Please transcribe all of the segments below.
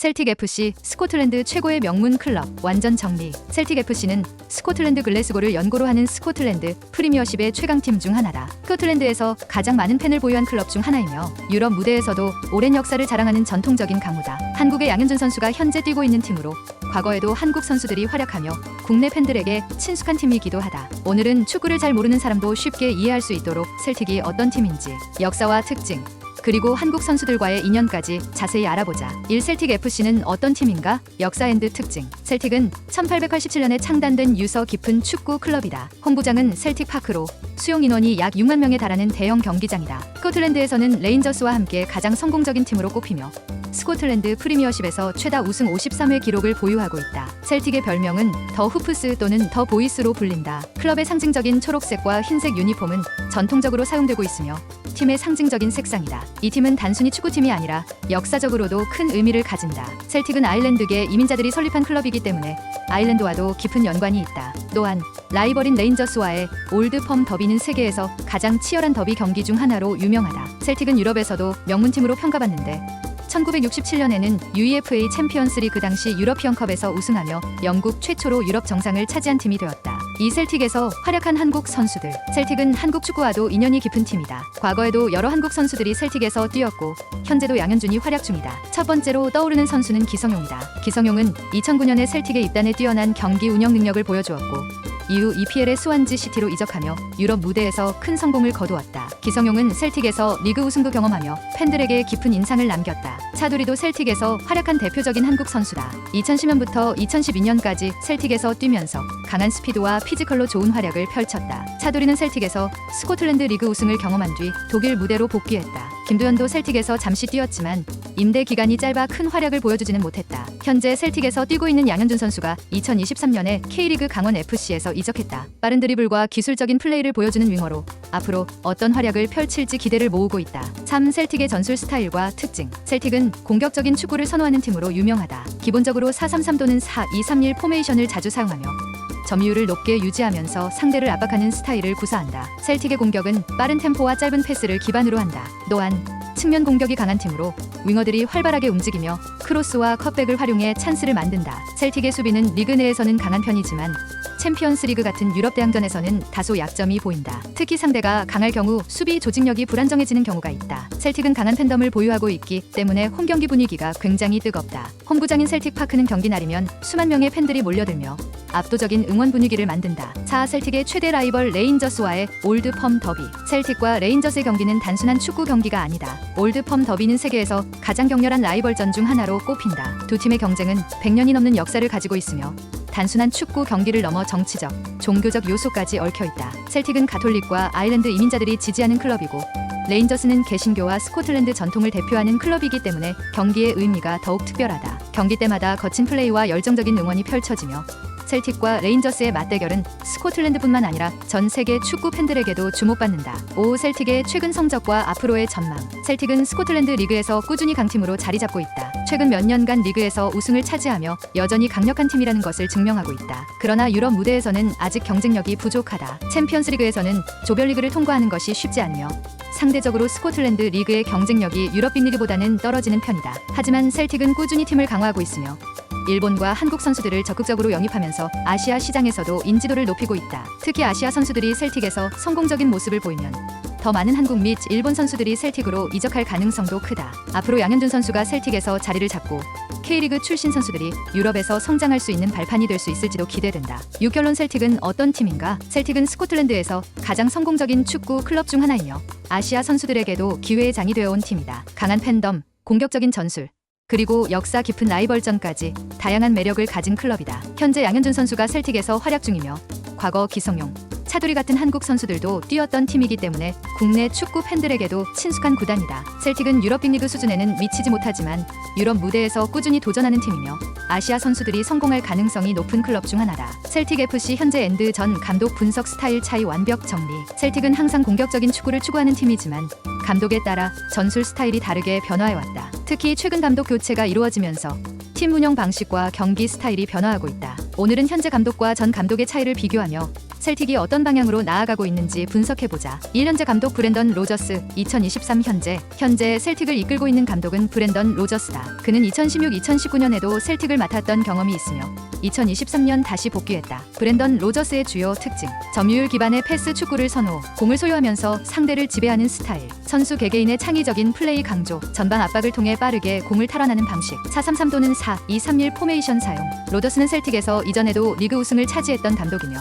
셀틱 FC, 스코틀랜드 최고의 명문 클럽, 완전 정리. 셀틱 FC는 스코틀랜드 글래스고를 연고로 하는 스코틀랜드 프리미어십의 최강팀 중 하나다. 스코틀랜드에서 가장 많은 팬을 보유한 클럽 중 하나이며 유럽 무대에서도 오랜 역사를 자랑하는 전통적인 강호다. 한국의 양현준 선수가 현재 뛰고 있는 팀으로 과거에도 한국 선수들이 활약하며 국내 팬들에게 친숙한 팀이기도 하다. 오늘은 축구를 잘 모르는 사람도 쉽게 이해할 수 있도록 셀틱이 어떤 팀인지, 역사와 특징, 그리고 한국 선수들과의 인연까지 자세히 알아보자. 1. 셀틱 FC는 어떤 팀인가? 역사 앤드 특징. 셀틱은 1887년에 창단된 유서 깊은 축구 클럽이다. 홈구장은 셀틱 파크로 수용 인원이 약 6만 명에 달하는 대형 경기장이다. 스코틀랜드에서는 레인저스와 함께 가장 성공적인 팀으로 꼽히며 스코틀랜드 프리미어십에서 최다 우승 53회 기록을 보유하고 있다. 셀틱의 별명은 더 후프스 또는 더 보이스로 불린다. 클럽의 상징적인 초록색과 흰색 유니폼은 전통적으로 사용되고 있으며 팀의 상징적인 색상이다. 이 팀은 단순히 축구팀이 아니라 역사적으로도 큰 의미를 가진다. 셀틱은 아일랜드계 이민자들이 설립한 클럽이기 때문에 아일랜드와도 깊은 연관이 있다. 또한 라이벌인 레인저스와의 올드펌 더비는 세계에서 가장 치열한 더비 경기 중 하나로 유명하다. 셀틱은 유럽에서도 명문팀으로 평가받는데 1967년에는 UEFA 챔피언스 리그 당시 유러피언컵에서 우승하며 영국 최초로 유럽 정상을 차지한 팀이 되었다. 이 셀틱에서 활약한 한국 선수들. 셀틱은 한국 축구와도 인연이 깊은 팀이다. 과거에도 여러 한국 선수들이 셀틱에서 뛰었고 현재도 양현준이 활약 중이다. 첫 번째로 떠오르는 선수는 기성용이다. 기성용은 2009년에 셀틱에 입단해 뛰어난 경기 운영 능력을 보여주었고 이후 EPL의 스완지 시티로 이적하며 유럽 무대에서 큰 성공을 거두었다. 기성용은 셀틱에서 리그 우승도 경험하며 팬들에게 깊은 인상을 남겼다. 차두리도 셀틱에서 활약한 대표적인 한국 선수다. 2010년부터 2012년까지 셀틱에서 뛰면서 강한 스피드와 피지컬로 좋은 활약을 펼쳤다. 차두리는 셀틱에서 스코틀랜드 리그 우승을 경험한 뒤 독일 무대로 복귀했다. 김도현도 셀틱에서 잠시 뛰었지만 임대 기간이 짧아 큰 활약을 보여주지는 못했다. 현재 셀틱에서 뛰고 있는 양현준 선수가 2023년에 K리그 강원 FC에서 이적했다. 빠른 드리블과 기술적인 플레이를 보여주는 윙어로 앞으로 어떤 활약을 펼칠지 기대를 모으고 있다. 3. 셀틱의 전술 스타일과 특징. 셀틱은 공격적인 축구를 선호하는 팀으로 유명하다. 기본적으로 4-3-3 또는 4-2-3-1 포메이션을 자주 사용하며 점유율을 높게 유지하면서 상대를 압박하는 스타일을 구사한다. 셀틱의 공격은 빠른 템포와 짧은 패스를 기반으로 한다. 또한 측면 공격이 강한 팀으로 윙어들이 활발하게 움직이며 크로스와 컷백을 활용해 찬스를 만든다. 셀틱의 수비는 리그 내에서는 강한 편이지만 챔피언스 리그 같은 유럽 대항전에서는 다소 약점이 보인다. 특히 상대가 강할 경우 수비 조직력이 불안정해지는 경우가 있다. 셀틱은 강한 팬덤을 보유하고 있기 때문에 홈 경기 분위기가 굉장히 뜨겁다. 홈구장인 셀틱 파크는 경기 날이면 수만 명의 팬들이 몰려들며 압도적인 응원 분위기를 만든다. 4. 셀틱의 최대 라이벌 레인저스와의 올드펌 더비. 셀틱과 레인저스의 경기는 단순한 축구 경기가 아니다. 올드펌 더비는 세계에서 가장 격렬한 라이벌전 중 하나로 꼽힌다. 두 팀의 경쟁은 100년이 넘는 역사를 가지고 있으며 단순한 축구 경기를 넘어 정치적, 종교적 요소까지 얽혀있다. 셀틱은 가톨릭과 아일랜드 이민자들이 지지하는 클럽이고 레인저스는 개신교와 스코틀랜드 전통을 대표하는 클럽이기 때문에 경기의 의미가 더욱 특별하다. 경기 때마다 거친 플레이와 열정적인 응원이 펼쳐지며 셀틱과 레인저스의 맞대결은 스코틀랜드뿐만 아니라 전 세계 축구 팬들에게도 주목받는다. 5. 셀틱의 최근 성적과 앞으로의 전망. 셀틱은 스코틀랜드 리그에서 꾸준히 강팀으로 자리 잡고 있다. 최근 몇 년간 리그에서 우승을 차지하며 여전히 강력한 팀이라는 것을 증명하고 있다. 그러나 유럽 무대에서는 아직 경쟁력이 부족하다. 챔피언스 리그에서는 조별리그를 통과하는 것이 쉽지 않으며 상대적으로 스코틀랜드 리그의 경쟁력이 유럽 빅리그보다는 떨어지는 편이다. 하지만 셀틱은 꾸준히 팀을 강화하고 있으며 일본과 한국 선수들을 적극적으로 영입하면서 아시아 시장에서도 인지도를 높이고 있다. 특히 아시아 선수들이 셀틱에서 성공적인 모습을 보이면 더 많은 한국 및 일본 선수들이 셀틱으로 이적할 가능성도 크다. 앞으로 양현준 선수가 셀틱에서 자리를 잡고 K리그 출신 선수들이 유럽에서 성장할 수 있는 발판이 될 수 있을지도 기대된다. 6. 결론. 셀틱은 어떤 팀인가? 셀틱은 스코틀랜드에서 가장 성공적인 축구 클럽 중 하나이며 아시아 선수들에게도 기회의 장이 되어온 팀이다. 강한 팬덤, 공격적인 전술, 그리고 역사 깊은 라이벌전까지 다양한 매력을 가진 클럽이다. 현재 양현준 선수가 셀틱에서 활약 중이며 과거 기성용, 차두리 같은 한국 선수들도 뛰었던 팀이기 때문에 국내 축구 팬들에게도 친숙한 구단이다. 셀틱은 유럽 빅리그 수준에는 미치지 못하지만 유럽 무대에서 꾸준히 도전하는 팀이며 아시아 선수들이 성공할 가능성이 높은 클럽 중 하나다. 셀틱 FC 현재 엔드 전 감독 분석 스타일 차이 완벽 정리. 셀틱은 항상 공격적인 축구를 추구하는 팀이지만 감독에 따라 전술 스타일이 다르게 변화해왔다. 특히 최근 감독 교체가 이루어지면서 팀 운영 방식과 경기 스타일이 변화하고 있다. 오늘은 현재 감독과 전 감독의 차이를 비교하며 셀틱이 어떤 방향으로 나아가고 있는지 분석해보자. 1년째 감독 브렌던 로저스, 2023 현재 셀틱을 이끌고 있는 감독은 브렌던 로저스다. 그는 2016-2019년에도 셀틱을 맡았던 경험이 있으며 2023년 다시 복귀했다. 브렌던 로저스의 주요 특징: 점유율 기반의 패스 축구를 선호, 공을 소유하면서 상대를 지배하는 스타일, 선수 개개인의 창의적인 플레이 강조, 전방 압박을 통해 빠르게 공을 탈환하는 방식, 4-3-3 또는 4-2-3-1 포메이션 사용. 로저스는 셀틱에서 이전에도 리그 우승을 차지했던 감독이며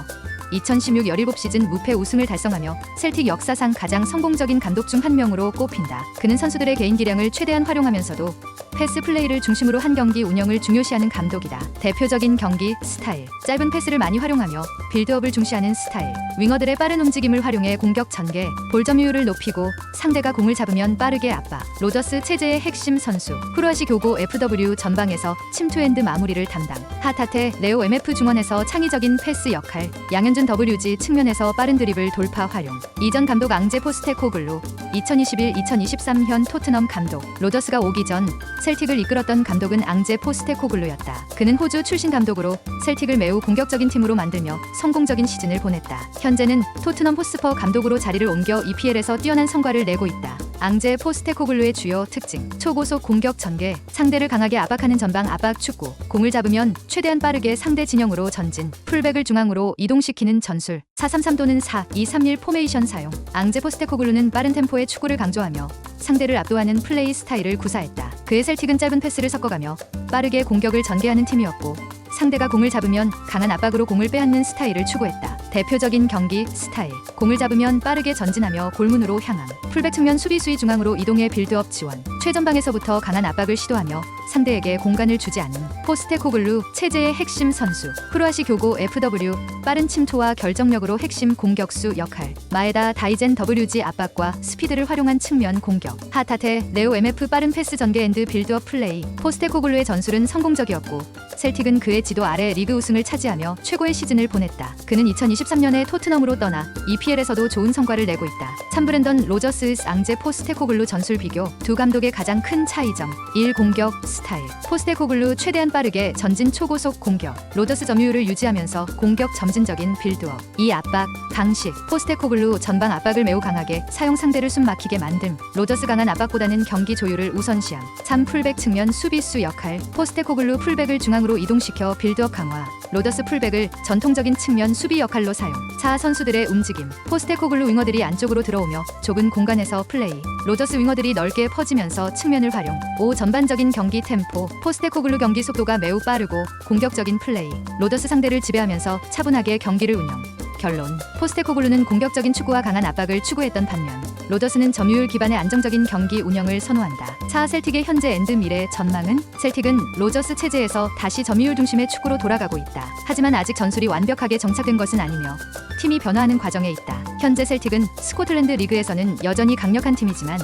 2016-17 시즌 무패 우승을 달성하며 셀틱 역사상 가장 성공적인 감독 중 한 명으로 꼽힌다. 그는 선수들의 개인 기량을 최대한 활용하면서도 패스 플레이를 중심으로 한 경기 운영을 중요시하는 감독이다. 대표적인 경기 스타일: 짧은 패스를 많이 활용하며 빌드업을 중시하는 스타일, 윙어들의 빠른 움직임을 활용해 공격 전개, 볼 점유율을 높이고 상대가 공을 잡으면 빠르게 압박. 로저스 체제의 핵심 선수: 쿠르아시 교고 FW 전방에서 침투핸드 마무리를 담당, 하타테 레오 MF 중원에서 창의적인 패스 역할, 양현준 WG 측면에서 빠른 드리블 돌파 활용. 이전 감독 앙제 포스테코글루, 2021-2023 토트넘 감독. 로저스가 오기 전 셀틱을 이끌었던 감독은 앙제 포스테코글루였다. 그는 호주 출신 감독으로 셀틱을 매우 공격적인 팀으로 만들며 성공적인 시즌을 보냈다. 현재는 토트넘 호스퍼 감독으로 자리를 옮겨 EPL에서 뛰어난 성과를 내고 있다. 앙제 포스테코글루의 주요 특징: 초고속 공격 전개, 상대를 강하게 압박하는 전방 압박 축구, 공을 잡으면 최대한 빠르게 상대 진영으로 전진, 풀백을 중앙으로 이동시키는 전술, 4-3-3 또는 4-2-3-1 포메이션 사용. 앙제 포스테코글루는 빠른 템포의 축구를 강조하며 상대를 압도하는 플레이 스타일을 구사했다. 그의 셀틱은 짧은 패스를 섞어가며 빠르게 공격을 전개하는 팀이었고, 상대가 공을 잡으면 강한 압박으로 공을 빼앗는 스타일을 추구했다. 대표적인 경기 스타일: 공을 잡으면 빠르게 전진하며 골문으로 향함, 풀백 측면 수비수의 중앙으로 이동해 빌드업 지원, 최전방에서부터 강한 압박을 시도하며 상대에게 공간을 주지 않음. 포스테코글루 체제의 핵심 선수: 쿠르아시 교고 FW, 빠른 침투와 결정력으로 핵심 공격수 역할, 마에다 다이젠 WG 압박과 스피드를 활용한 측면 공격, 하타테 레오 MF 빠른 패스 전개 앤드 빌드업 플레이. 포스테코글루의 전술은 성공적이었고 셀틱은 그의 지도 아래 리그 우승을 차지하며 최고의 시즌을 보냈다. 그는 2023년에 토트넘으로 떠나 EPL에서도 좋은 성과를 내고 있다. 참 브렌던 로저스 앙제 포스테코글루 전술 비교. 두 감독의 가장 큰 차이점: 1. 공격 스타일: 포스테코글루 최대한 빠르게 전진 초고속 공격, 로저스 점유율을 유지하면서 공격 점진적인 빌드업. 2. 압박 방식: 포스테코글루 전방 압박을 매우 강하게 사용, 상대를 숨 막히게 만듦, 로저스 강한 압박보다는 경기 조율을 우선시함. 3. 풀백 측면 수비수 역할: 포스테코글루 풀백을 중앙으로 이동시켜 빌드업 강화, 로저스 풀백을 전통적인 측면 수비 역할로 사용. 4. 선수들의 움직임: 포스테코글루 윙어들이 안쪽으로 들어오며 좁은 공간에서 플레이, 로저스 윙어들이 넓게 퍼지면서 측면을 활용. 5. 전반적인 경기 템포: 포스테코글루 경기 속도가 매우 빠르고 공격적인 플레이, 로저스 상대를 지배하면서 차분하게 경기를 운영. 결론: 포스테코글루는 공격적인 축구와 강한 압박을 추구했던 반면 로저스는 점유율 기반의 안정적인 경기 운영을 선호한다. 4. 셀틱의 현재 앤드 미래 전망은? 셀틱은 로저스 체제에서 다시 점유율 중심의 축구로 돌아가고 있다. 하지만 아직 전술이 완벽하게 정착된 것은 아니며 팀이 변화하는 과정에 있다. 현재 셀틱은 스코틀랜드 리그에서는 여전히 강력한 팀이지만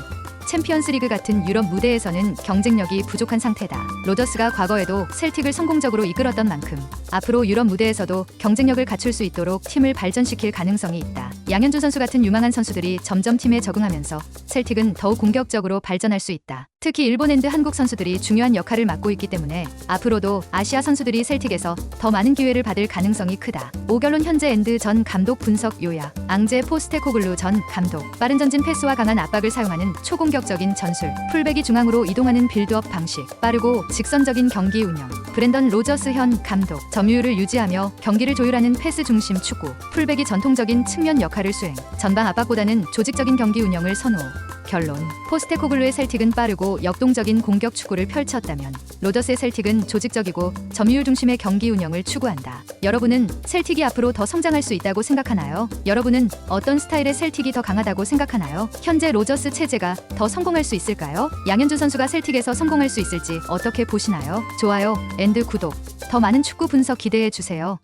챔피언스 리그 같은 유럽 무대에서는 경쟁력이 부족한 상태다. 로저스가 과거에도 셀틱을 성공적으로 이끌었던 만큼 앞으로 유럽 무대에서도 경쟁력을 갖출 수 있도록 팀을 발전시킬 가능성이 있다. 양현준 선수 같은 유망한 선수들이 점점 팀에 적응하면서 셀틱은 더욱 공격적으로 발전할 수 있다. 특히 일본 앤드 한국 선수들이 중요한 역할을 맡고 있기 때문에 앞으로도 아시아 선수들이 셀틱에서 더 많은 기회를 받을 가능성이 크다. 오결론: 현재 앤드 전 감독 분석 요약. 앙제 포스테코글루 전 감독: 빠른 전진 패스와 강한 압박을 사용하는 초공격적인 전술, 풀백이 중앙으로 이동하는 빌드업 방식, 빠르고 직선적인 경기 운영. 브렌던 로저스 현 감독: 점유율을 유지하며 경기를 조율하는 패스 중심 축구, 풀백이 전통적인 측면 역할을 수행, 전방 압박보다는 조직적인 경기 운영을 선호. 결론: 포스테코글루의 셀틱은 빠르고 역동적인 공격 축구를 펼쳤다면 로저스의 셀틱은 조직적이고 점유율 중심의 경기 운영을 추구한다. 여러분은 셀틱이 앞으로 더 성장할 수 있다고 생각하나요? 여러분은 어떤 스타일의 셀틱이 더 강하다고 생각하나요? 현재 로저스 체제가 더 성공할 수 있을까요? 양현준 선수가 셀틱에서 성공할 수 있을지 어떻게 보시나요? 좋아요 앤드 구독, 더 많은 축구 분석 기대해 주세요.